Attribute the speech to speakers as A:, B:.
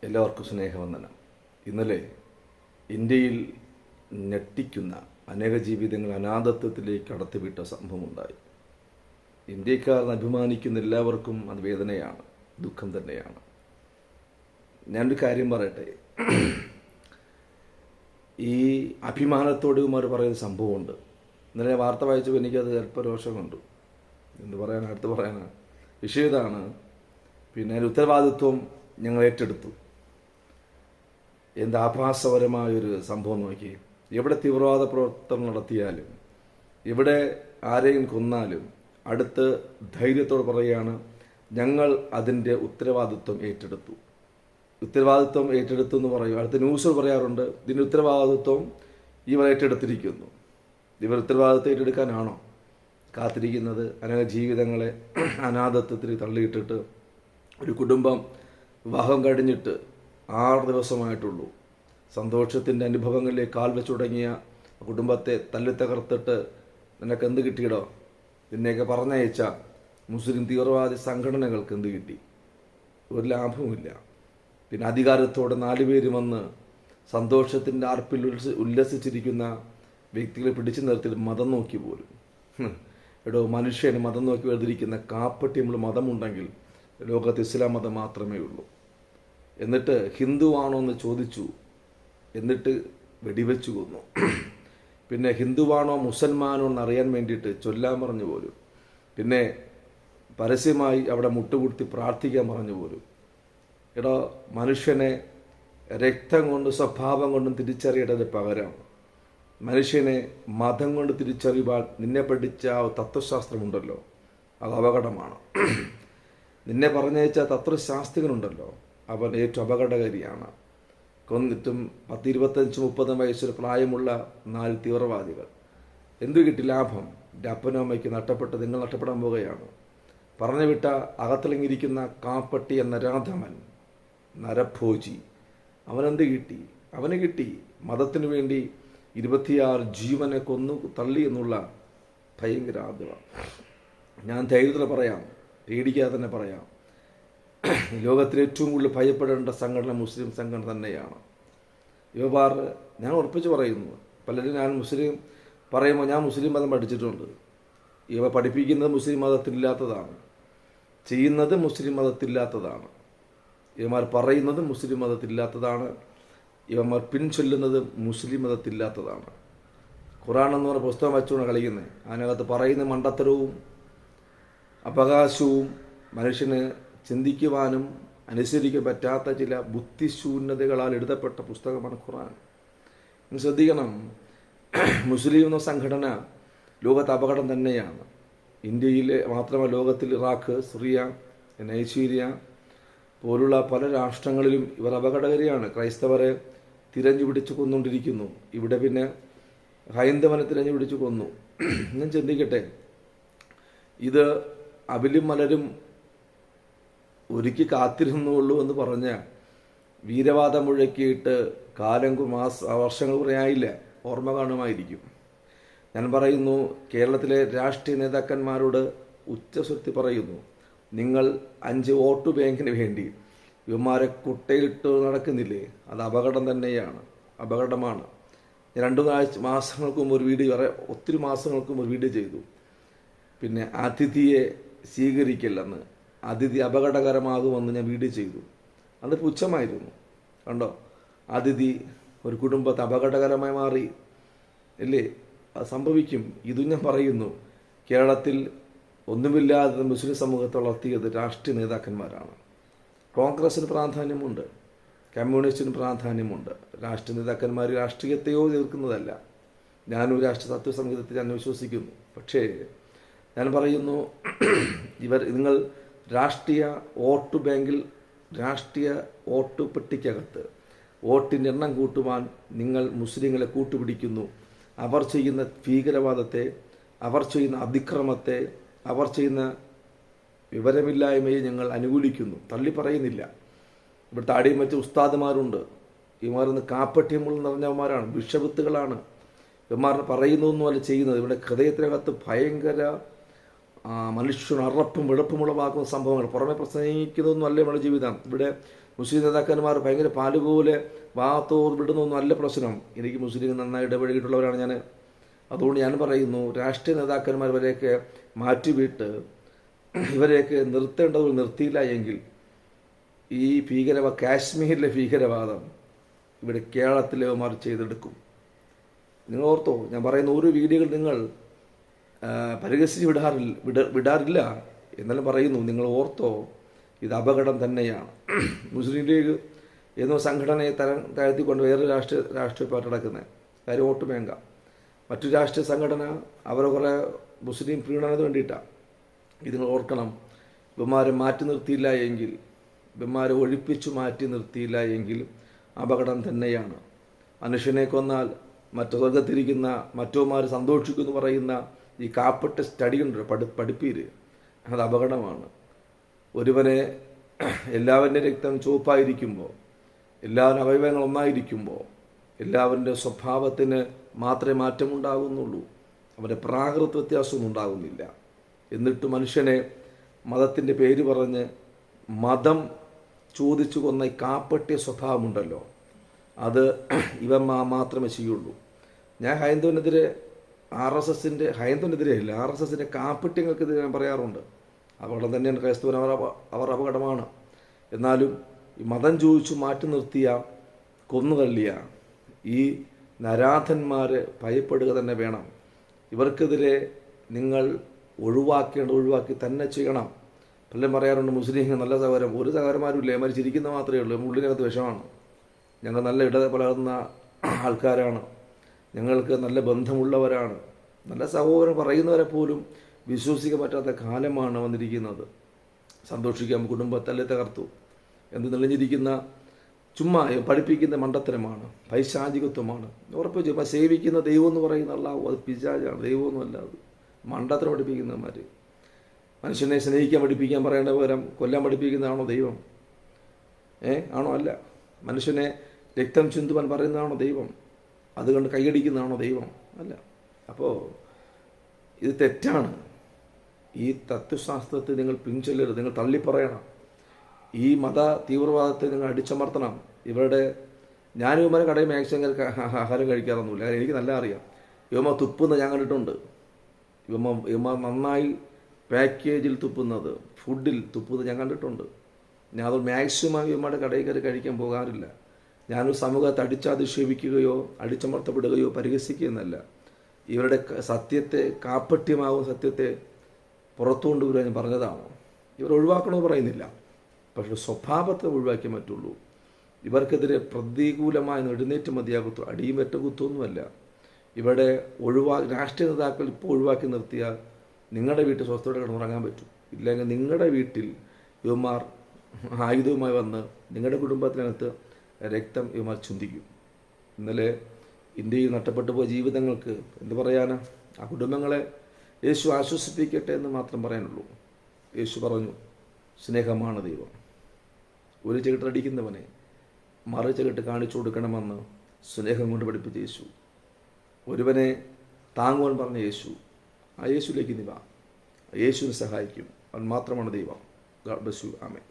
A: എല്ലാവർക്കും സ്നേഹവന്ദനം. ഇന്നലെ ഇന്ത്യയിൽ ഞെട്ടിക്കുന്ന അനേക ജീവിതങ്ങൾ അനാഥത്വത്തിലേക്ക് കടത്തിവിട്ട സംഭവമുണ്ടായി. ഇന്ത്യക്കാരെന്ന് അഭിമാനിക്കുന്ന എല്ലാവർക്കും അത് വേദനയാണ്, ദുഃഖം തന്നെയാണ്. ഞാനൊരു കാര്യം പറയട്ടെ. ഈ അഭിമാനത്തോട് ഇവർ പറയുന്ന സംഭവമുണ്ട്. ഇന്നലെ വാർത്ത വായിച്ചപ്പോൾ എനിക്കത് അല്പ രോഷം കണ്ടു. അടുത്ത് പറയാനാണ് വിഷയം ഇതാണ്. പിന്നെ ഉത്തരവാദിത്വം ഞങ്ങൾ ഏറ്റെടുത്തു. എന്ത് ആഭാസപരമായൊരു സംഭവം നോക്കി. എവിടെ തീവ്രവാദ പ്രവർത്തനം നടത്തിയാലും, എവിടെ ആരെയും കൊന്നാലും അടുത്ത് ധൈര്യത്തോടെ പറയുകയാണ്, ഞങ്ങൾ അതിൻ്റെ ഉത്തരവാദിത്വം ഏറ്റെടുത്തു. ഉത്തരവാദിത്വം ഏറ്റെടുത്തു എന്ന് പറയും. അടുത്ത ന്യൂസ് പറയാറുണ്ട്, ഇതിൻ്റെ ഉത്തരവാദിത്വം ഇവർ ഏറ്റെടുത്തിരിക്കുന്നു. ഇവർ ഉത്തരവാദിത്വം ഏറ്റെടുക്കാനാണോ കാത്തിരിക്കുന്നത്? അനേക ജീവിതങ്ങളെ അനാഥത്വത്തിൽ തള്ളിയിട്ടിട്ട് ഒരു കുടുംബം വിവാഹം കഴിഞ്ഞിട്ട് 6 ദിവസമായിട്ടുള്ളൂ. സന്തോഷത്തിൻ്റെ അനുഭവങ്ങളിലേക്ക് കാൽ വെച്ച് തുടങ്ങിയ കുടുംബത്തെ തല്ലിത്തകർത്തിട്ട് നിനക്ക് എന്ത് കിട്ടിയിടോ? നിന്നെയൊക്കെ പറഞ്ഞയച്ച മുസ്ലിം തീവ്രവാദി സംഘടനകൾക്ക് എന്ത് കിട്ടി? ഒരു ലാഭവുമില്ല. പിന്നെ അധികാരത്തോടെ 4 പേര് വന്ന് സന്തോഷത്തിൻ്റെ ആർപ്പിൽ ഉല്ലസിച്ചിരിക്കുന്ന വ്യക്തികളെ പിടിച്ചു നിർത്തി മതം നോക്കി പോലും. എടോ, മനുഷ്യന് മതം നോക്കി വേർതിരിക്കുന്ന കാപ്പട്ടിയുള്ള മതമുണ്ടെങ്കിൽ ലോകത്ത് ഇസ്ലാം മതം മാത്രമേ ഉള്ളൂ. എന്നിട്ട് ഹിന്ദുവാണോ എന്ന് ചോദിച്ചു, എന്നിട്ട് വെടിവെച്ചു കൊന്നു. പിന്നെ ഹിന്ദുവാണോ മുസൽമാനോ എന്നറിയാൻ വേണ്ടിയിട്ട് ചൊല്ലാൻ പറഞ്ഞു പോലും. പിന്നെ പരസ്യമായി അവിടെ മുട്ടുകുത്തി പ്രാർത്ഥിക്കാൻ പറഞ്ഞു പോലും. എടോ, മനുഷ്യനെ രക്തം കൊണ്ട് സ്വഭാവം കൊണ്ടും തിരിച്ചറിയേണ്ടത് പകരം മനുഷ്യനെ മതം കൊണ്ട് തിരിച്ചറിയുവാൻ നിന്നെ പഠിച്ച ആ തത്വശാസ്ത്രമുണ്ടല്ലോ, അത് അപകടമാണ്. നിന്നെ പറഞ്ഞയച്ച തത്വശാസ്ത്രികനുണ്ടല്ലോ, അവൻ ഏറ്റവും അപകടകാരിയാണ്. കൊന്നിട്ടും 10, 25, 30 വയസ്സിൽ പ്രായമുള്ള 4 തീവ്രവാദികൾ. എന്തു കിട്ടി ലാഭം? എൻ്റെ അപ്പനും അമ്മയ്ക്ക് നഷ്ടപ്പെട്ട് നിങ്ങൾ നഷ്ടപ്പെടാൻ പോവുകയാണ്. പറഞ്ഞു വിട്ട അകത്തിളങ്ങിയിരിക്കുന്ന കാപ്പട്ടി എന്ന നരാധമൻ, നരഭോജി, അവനെന്ത് കിട്ടി? അവന് കിട്ടി മതത്തിനു വേണ്ടി 26 ജീവനെ കൊന്നു തള്ളി എന്നുള്ള ഭയങ്കര ആദ്യമാണ്. ഞാൻ ധൈര്യത്തിൽ പറയാം, പേടിക്കാതെ തന്നെ പറയാം, ലോകത്തിൽ ഏറ്റവും കൂടുതൽ ഭയപ്പെടേണ്ട സംഘടന മുസ്ലിം സംഘടന തന്നെയാണ്. ഇവർ ഞാൻ ഉറപ്പിച്ച് പറയുന്നു, പലരും ഞാൻ മുസ്ലിം പറയുമ്പോൾ ഞാൻ മുസ്ലിം മതം പഠിച്ചിട്ടുണ്ട്. ഇവ പഠിപ്പിക്കുന്നത് മുസ്ലിം മതത്തിലില്ലാത്തതാണ്, ചെയ്യുന്നത് മുസ്ലിം മതത്തിലില്ലാത്തതാണ്, ഇവന്മാർ പറയുന്നത് മുസ്ലിം മതത്തിലില്ലാത്തതാണ്, ഇവന്മാർ പിൻചൊല്ലുന്നത് മുസ്ലിം മതത്തിലില്ലാത്തതാണ്. ഖുർആൻ എന്ന് പറഞ്ഞ പുസ്തകം വെച്ചുകൊണ്ട് കളിക്കുന്നത്. അതിനകത്ത് പറയുന്ന മണ്ടത്തരവും അപകാശവും മനുഷ്യന് ചിന്തിക്കുവാനും അനുസരിക്കാൻ പറ്റാത്ത ചില ബുദ്ധിശൂന്യതകളാൽ എഴുതപ്പെട്ട പുസ്തകമാണ് ഖുർആൻ. ശ്രദ്ധിക്കണം, മുസ്ലിം എന്ന സംഘടന ലോകത്ത് അപകടം തന്നെയാണ്. ഇന്ത്യയിലെ മാത്രമല്ല, ലോകത്തിൽ ഇറാഖ്, സിറിയ, നൈജീരിയ പോലുള്ള പല രാഷ്ട്രങ്ങളിലും ഇവർ അപകടകാരിയാണ്. ക്രൈസ്തവരെ തിരഞ്ഞു പിടിച്ച് കൊന്നുകൊണ്ടിരിക്കുന്നു. ഇവിടെ പിന്നെ ഹൈന്ദവനെ തിരഞ്ഞു പിടിച്ച് കൊന്നു. ഞാൻ ചിന്തിക്കട്ടെ, ഇത് അവിലും മലരും ഒരുക്കി കാത്തിരുന്നുള്ളൂ എന്ന് പറഞ്ഞ വീരവാദം മുഴക്കിയിട്ട് വർഷങ്ങൾ കുറേ ആയില്ല, ഓർമ്മ കാണുമായിരിക്കും. ഞാൻ പറയുന്നു, കേരളത്തിലെ രാഷ്ട്രീയ നേതാക്കന്മാരോട് ഉച്ചസ്വരത്തിൽ പറയുന്നു, നിങ്ങൾ 5 വോട്ട് ബാങ്കിന് വേണ്ടി ഇവന്മാരെ കുട്ടയിലിട്ട് നടക്കുന്നില്ലേ? അത് അപകടം തന്നെയാണ്, അപകടമാണ്. ഞാൻ 2 മാസങ്ങൾക്ക് മുമ്പ് ഒരു വീഡിയോ, ഒത്തിരി മാസങ്ങൾക്ക് മുമ്പ് ഒരു വീഡിയോ ചെയ്തു. പിന്നെ അതിഥിയെ സ്വീകരിക്കില്ലെന്ന്, അതിഥി അപകടകരമാകുമെന്ന് ഞാൻ വീഡിയോ ചെയ്തു. അത് പുച്ഛമായിരുന്നു. കണ്ടോ, അതിഥി ഒരു കുടുംബത്തെ അപകടകരമായി മാറി അല്ലേ? അത് സംഭവിക്കും. ഇതും ഞാൻ പറയുന്നു, കേരളത്തിൽ ഒന്നുമില്ലാതെ മുസ്ലിം സമൂഹത്തെ വളർത്തിയത് രാഷ്ട്രീയ നേതാക്കന്മാരാണ്. കോൺഗ്രസിന് പ്രാധാന്യമുണ്ട്, കമ്മ്യൂണിസ്റ്റിന് പ്രാധാന്യമുണ്ട്. രാഷ്ട്രീയ നേതാക്കന്മാർ രാഷ്ട്രീയത്തെയോ എതിർക്കുന്നതല്ല. ഞാനൊരു രാഷ്ട്രീയ തത്വസംഹിതത്തിൽ ഞാൻ വിശ്വസിക്കുന്നു. പക്ഷേ ഞാൻ പറയുന്നു, നിങ്ങൾ രാഷ്ട്രീയ വോട്ട് ബാങ്കിൽ, രാഷ്ട്രീയ വോട്ട് പെട്ടിക്കകത്ത് വോട്ടിൻ്റെ എണ്ണം കൂട്ടുവാൻ നിങ്ങൾ മുസ്ലിങ്ങളെ കൂട്ടുപിടിക്കുന്നു. അവർ ചെയ്യുന്ന ഭീകരവാദത്തെ, അവർ ചെയ്യുന്ന അതിക്രമത്തെ, അവർ ചെയ്യുന്ന വിവരമില്ലായ്മയെ ഞങ്ങൾ അനുകൂലിക്കുന്നു, തള്ളി പറയുന്നില്ല. ഇവിടുത്തെ അടിയും വെച്ച ഉസ്താദുമാരുണ്ട്. ഇവന്മാരൊന്ന് കാപ്പട്യമുള്ള നിറഞ്ഞവന്മാരാണ്, വിഷവിത്തുകളാണ്. ഇവന്മാർ പറയുന്നതൊന്നുമല്ല ചെയ്യുന്നത്. ഇവിടെ ഹൃദയത്തിനകത്ത് ഭയങ്കര മനുഷ്യന് അറപ്പും വെളുപ്പുമുളവാക്കുന്ന സംഭവങ്ങൾ. പുറമെ പ്രസംഗിക്കുന്നതൊന്നും അല്ല നമ്മുടെ ജീവിതം. ഇവിടെ മുസ്ലിം നേതാക്കന്മാർ ഭയങ്കര പാലുപോലെ വാത്തോർ വിടുന്നൊന്നും അല്ല പ്രശ്നം. എനിക്ക് മുസ്ലിം നന്നായി ഇടപഴകിയിട്ടുള്ളവരാണ് ഞാൻ. അതുകൊണ്ട് ഞാൻ പറയുന്നു, രാഷ്ട്രീയ നേതാക്കന്മാർ ഇവരെയൊക്കെ മാറ്റിവിട്ട് ഇവരെയൊക്കെ നിർത്തേണ്ടത് നിർത്തിയില്ല എങ്കിൽ ഈ കാശ്മീരിലെ ഭീകരവാദം ഇവിടെ കേരളത്തിലേമാർ ചെയ്തെടുക്കും. നിങ്ങൾ ഓർത്തോ, ഞാൻ പറയുന്ന ഓരോ വീഡിയോകൾ നിങ്ങൾ പരിഹസിച്ച് വിടാറില്ല എന്നാലും പറയുന്നു, നിങ്ങൾ ഓർത്തോ, ഇത് അപകടം തന്നെയാണ്. മുസ്ലിം ലീഗ് എന്നോ സംഘടനയെ താഴ്ത്തിക്കൊണ്ട് വേറെ രാഷ്ട്രീയ പാർട്ടി നടക്കുന്നത് കാര്യം വോട്ട് വേണ്ട. മറ്റു രാഷ്ട്രീയ സംഘടന അവരെ കുറേ മുസ്ലിം പ്രീണനത്തിന് വേണ്ടിയിട്ടാണ്. ഇത് നിങ്ങൾ ഓർക്കണം. ഇവന്മാരെ മാറ്റി നിർത്തിയില്ല എങ്കിൽ, ഇവന്മാരെ ഒഴിപ്പിച്ചു മാറ്റി നിർത്തിയില്ല എങ്കിൽ അപകടം തന്നെയാണ്. മനുഷ്യനെ കൊന്നാൽ മറ്റു സ്വർഗത്തിരിക്കുന്ന മറ്റോമാർ സന്തോഷിക്കുമെന്ന് പറയുന്ന ഈ കാപ്പട്ട സ്റ്റഡി ഉണ്ട്, പഠിപ്പീര്, അത് അപകടമാണ്. ഒരുവനെ എല്ലാവരുടെ രക്തം ചുവപ്പായിരിക്കുമ്പോൾ, എല്ലാവരും അവയവങ്ങൾ ഒന്നായിരിക്കുമ്പോൾ എല്ലാവരുടെ സ്വഭാവത്തിന് മാത്രമേ മാറ്റമുണ്ടാകുന്നുള്ളൂ. അവരുടെ പ്രാകൃത വ്യത്യാസമൊന്നും ഉണ്ടാകുന്നില്ല. എന്നിട്ട് മനുഷ്യനെ മതത്തിൻ്റെ പേര് പറഞ്ഞ് മതം ചോദിച്ചു കൊന്ന ഈ കാപ്പട്ടിയ സ്വഭാവമുണ്ടല്ലോ, അത് ഇവന്മാർ മാത്രമേ ചെയ്യുള്ളൂ. ഞാൻ ഹൈന്ദവനെതിരെ ഹൈന്ദവനെതിരെയല്ല, RSSൻ്റെ കാപ്പട്യങ്ങൾക്കെതിരെ ഞാൻ പറയാറുണ്ട്. അപകടം തന്നെയാണ്. ക്രൈസ്തവൻ അവർ അപകടമാണ്. എന്നാലും ഈ മതം ചോദിച്ചു മാറ്റി നിർത്തിയ, കൊന്നുതള്ളിയ ഈ നരാധന്മാരെ ഭയപ്പെടുക തന്നെ വേണം. ഇവർക്കെതിരെ നിങ്ങൾ ഒഴിവാക്കി തന്നെ ചെയ്യണം. പലരും പറയാറുണ്ട് മുസ്ലിം നല്ല സഹോദരം. ഒരു സഹോദരന്മാരും ഇല്ല, മരിച്ചിരിക്കുന്ന മാത്രമേ ഉള്ളൂ. ഉള്ളിനകത്ത് വിഷമാണ്. ഞങ്ങൾ നല്ല ഇടപെടുന്ന ആൾക്കാരാണ്, ഞങ്ങൾക്ക് നല്ല ബന്ധമുള്ളവരാണ്, നല്ല സഹോദരൻ പറയുന്നവരെ പോലും വിശ്വസിക്കാൻ പറ്റാത്ത കാലമാണ് വന്നിരിക്കുന്നത്. സന്തോഷിക്കാൻ കുടുംബത്തല്ലേ തകർത്തു എന്ന് തെളിഞ്ഞിരിക്കുന്ന ചുമ്മാ പഠിപ്പിക്കുന്ന മണ്ടത്തരമാണ്, പൈശാചികത്വമാണ്. ഉറപ്പിച്ചു ഇപ്പം സേവിക്കുന്ന ദൈവം എന്ന് പറയുന്ന അല്ലാഹു അത് പിശാചാണ്, ദൈവമൊന്നുമല്ല. അത് മണ്ടത്തരം പഠിപ്പിക്കുന്നവന്മാർ. മനുഷ്യനെ സ്നേഹിക്കാൻ പഠിപ്പിക്കാൻ പറയേണ്ട പകരം കൊല്ലാൻ പഠിപ്പിക്കുന്നതാണോ ദൈവം? ആണോ? അല്ല. മനുഷ്യനെ രക്തം ചിന്തുവാൻ പറയുന്നതാണോ ദൈവം? അതുകൊണ്ട് കൈയടിക്കുന്നതാണോ ദൈവം? അല്ല. അപ്പോൾ ഇത് തെറ്റാണ്. ഈ തത്വശാസ്ത്രത്തെ നിങ്ങൾ പിൻചൊല്ലരുത്, നിങ്ങൾ തള്ളിപ്പറയണം. ഈ മത തീവ്രവാദത്തെ നിങ്ങൾ അടിച്ചമർത്തണം. ഞാനും ഇവന്മാരെ കടയിൽ മാക്സിമം ആഹാരം കഴിക്കാറൊന്നുമില്ല. എനിക്ക് നല്ല അറിയാം. ഇവന്മാർ തുപ്പുന്ന ഞാൻ കണ്ടിട്ടുണ്ട്. ഇവന്മാർ നന്നായി പാക്കേജിൽ തുപ്പുന്നത്, ഫുഡിൽ തുപ്പുന്നത് ഞാൻ കണ്ടിട്ടുണ്ട്. ഞാൻ അത് മാക്സിമം ഇവന്മാരുടെ കടയിൽ കയറി കഴിക്കാൻ പോകാറില്ല. ഞാനൊരു സമൂഹത്തെ അടിച്ചധിക്ഷേപിക്കുകയോ അടിച്ചമർത്തപ്പെടുകയോ പരിഹസിക്കുകയെന്നല്ല. ഇവരുടെ സത്യത്തെ, കാപ്പട്യമാകുന്ന സത്യത്തെ പുറത്തു കൊണ്ടുവരാൻ ഞാൻ പറഞ്ഞതാണ്. ഇവർ ഒഴിവാക്കണമെന്ന് പറയുന്നില്ല, പക്ഷേ സ്വഭാവത്തെ ഒഴിവാക്കിയേ പറ്റുള്ളൂ. ഇവർക്കെതിരെ പ്രതികൂലമായി എഴുന്നേറ്റ് മതിയാകത്തു. അടിയും വെട്ടുകുത്തൊന്നുമല്ല. ഇവിടെ രാഷ്ട്രീയ നേതാക്കൾ ഇപ്പോൾ ഒഴിവാക്കി നിർത്തിയാൽ നിങ്ങളുടെ വീട്ടിൽ സ്വസ്ഥയോടെ കിടന്നുറങ്ങാൻ പറ്റും. ഇല്ലെങ്കിൽ നിങ്ങളുടെ വീട്ടിൽ ഇവന്മാർ ആയുധവുമായി വന്ന് നിങ്ങളുടെ കുടുംബത്തിനകത്ത് രക്തം ഇവന്മാർ ചിന്തിക്കും. ഇന്നലെ ഇന്ത്യയിൽ നഷ്ടപ്പെട്ടു പോയ ജീവിതങ്ങൾക്ക് എന്ത് പറയാനാ? ആ കുടുംബങ്ങളെ യേശു ആശ്വസിപ്പിക്കട്ടെ എന്ന് മാത്രം പറയാനുള്ളൂ. യേശു പറഞ്ഞു, സ്നേഹമാണ് ദൈവം. ഒരു ചെകിട്ടടിക്കുന്നവനെ മറു ചെകിട്ട് കാണിച്ചു കൊടുക്കണമെന്ന് സ്നേഹം കൊണ്ട് പഠിപ്പിച്ച യേശു. ഒരുവനെ താങ്ങുവാൻ പറഞ്ഞ യേശു. ആ യേശുവിലേക്ക് നീ വാ. യേശുവിനെ സഹായിക്കും. അവൻ മാത്രമാണ് ദൈവം. God bless you. ആമേൻ.